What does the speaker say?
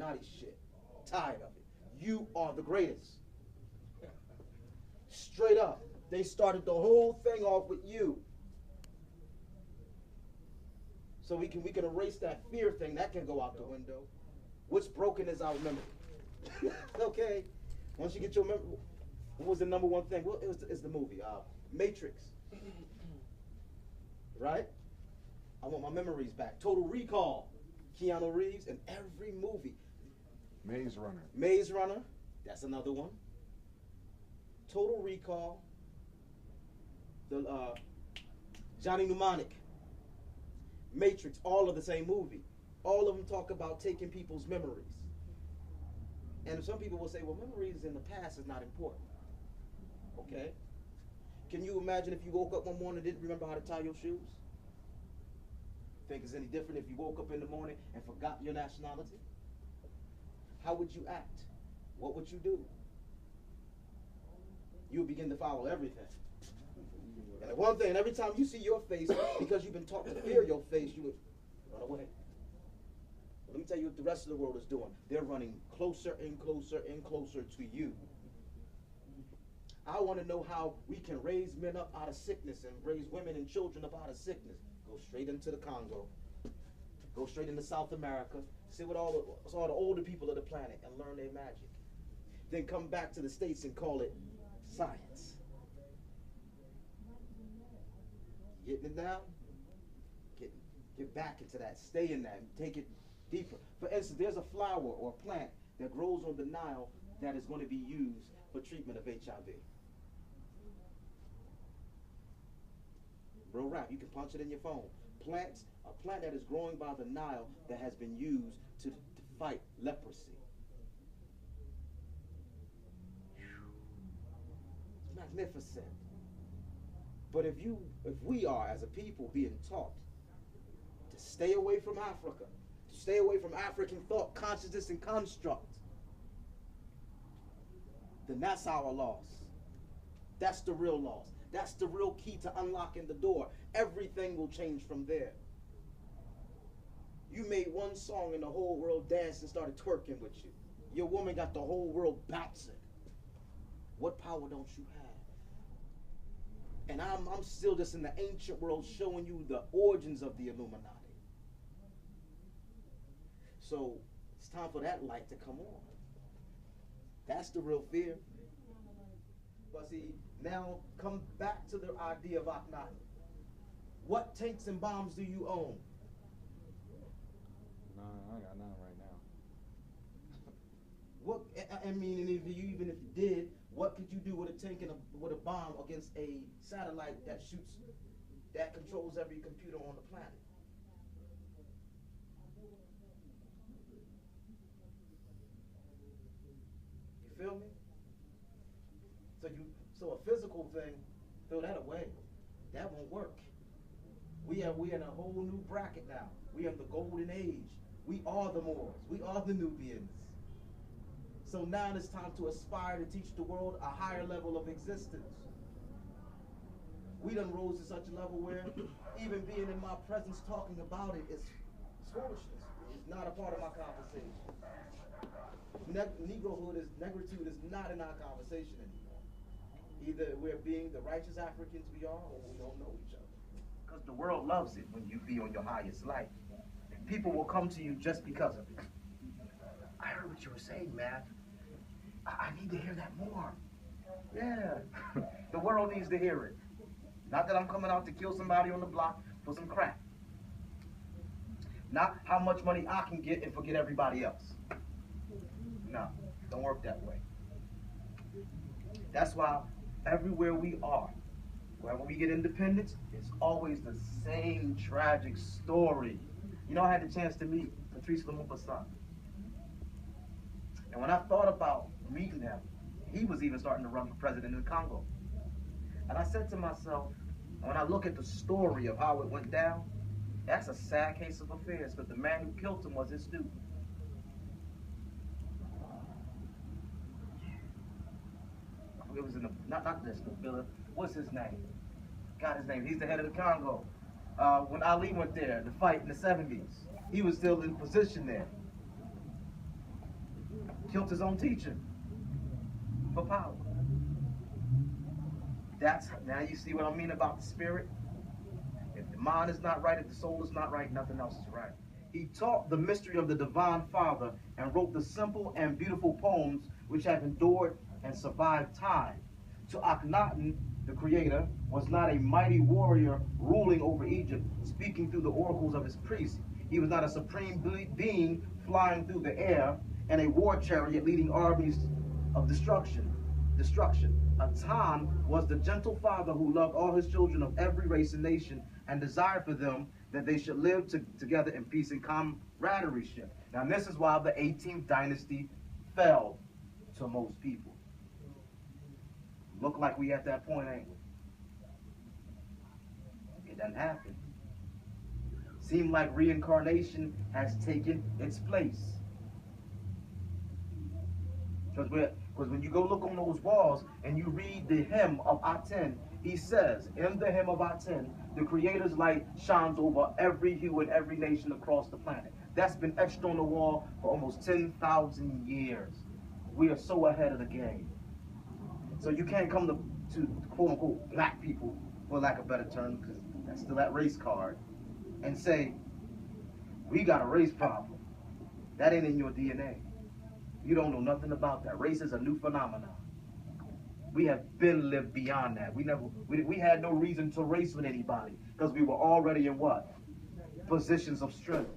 Illuminati shit. Tired of it. You are the greatest. Straight up. They started the whole thing off with you. So we can erase that fear thing. That can go out the window. What's broken is our memory. Okay? Once you get your memory, what was the number one thing? Well, it's the movie, Matrix. Right? I want my memories back. Total Recall. Keanu Reeves in every movie. Maze Runner. Maze Runner. That's another one. Total Recall. The Johnny Mnemonic. Matrix. All of the same movie. All of them talk about taking people's memories. And some people will say, well, memories in the past is not important. Okay? Can you imagine if you woke up one morning and didn't remember how to tie your shoes? Think it's any different if you woke up in the morning and forgot your nationality? How would you act? What would you do? You would begin to follow everything. And the one thing, every time you see your face, because you've been taught to fear your face, you would run away. Let me tell you what the rest of the world is doing. They're running closer and closer and closer to you. I want to know how we can raise men up out of sickness and raise women and children up out of sickness. Go straight into the Congo. Go straight into South America. Sit with all the older people of the planet and learn their magic. Then come back to the States and call it science. Getting it down? Get back into that. Stay in that. Take it deeper. For instance, there's a flower or a plant that grows on the Nile that is going to be used for treatment of HIV. Real rap, you can punch it in your phone. A plant that is growing by the Nile that has been used to fight leprosy. It's magnificent. But if we are, as a people, being taught to stay away from Africa, to stay away from African thought, consciousness, and construct, then that's our loss. That's the real loss. That's the real key to unlocking the door. Everything will change from there. You made one song and the whole world danced and started twerking with you. Your woman got the whole world bouncing. What power don't you have? And I'm still just in the ancient world showing you the origins of the Illuminati. So it's time for that light to come on. That's the real fear. But see, now come back to the idea of Akhenaten. What tanks and bombs do you own? No, I got none right now. What I mean, and even if you did, what could you do with a tank and with a bomb against a satellite that shoots, that controls every computer on the planet? You feel me? So a physical thing, throw that away. That won't work. We are in a whole new bracket now. We are in the golden age. We are the Moors. We are the Nubians. So now it's time to aspire to teach the world a higher level of existence. We done rose to such a level where even being in my presence talking about it is foolishness. It's not a part of my conversation. Negritude is not in our conversation anymore. Either we're being the righteous Africans we are, or we don't know each other. Because the world loves it when you be on your highest light. People will come to you just because of it. I heard what you were saying, man. I need to hear that more. Yeah, the world needs to hear it. Not that I'm coming out to kill somebody on the block for some crap. Not how much money I can get and forget everybody else. No, don't work that way. That's why everywhere we are, wherever we get independence, it's always the same tragic story. You know, I had the chance to meet Patrice Lumumba's son. And when I thought about meeting him, he was even starting to run for president in the Congo. And I said to myself, when I look at the story of how it went down, that's a sad case of affairs, because the man who killed him was his student. It was in the, not this, Nobel. What's his name? Got his name. He's the head of the Congo. When Ali went there to fight in the 70s, he was still in position there. killed his own teacher for power. Now you see what I mean about the spirit? If the mind is not right, if the soul is not right, nothing else is right. He taught the mystery of the divine Father and wrote the simple and beautiful poems which have endured and survived time. To Akhenaten, the creator, was not a mighty warrior ruling over Egypt, speaking through the oracles of his priests. He was not a supreme being flying through the air and a war chariot leading armies of destruction. Atan was the gentle father who loved all his children of every race and nation and desired for them that they should live together in peace and camaraderie. Now this is why the 18th dynasty fell to most people. Look like we at that point, ain't we? It doesn't happen. Seem like reincarnation has taken its place. Because when you go look on those walls and you read the hymn of Aten, he says, in the hymn of Aten, the Creator's light shines over every hue and every nation across the planet. That's been etched on the wall for almost 10,000 years. We are so ahead of the game. So you can't come to quote-unquote black people, for lack of a better term, because that's still that race card, and say, we got a race problem. That ain't in your DNA. You don't know nothing about that. Race is a new phenomenon. We have been lived beyond that. We had no reason to race with anybody because we were already in what? Positions of strength.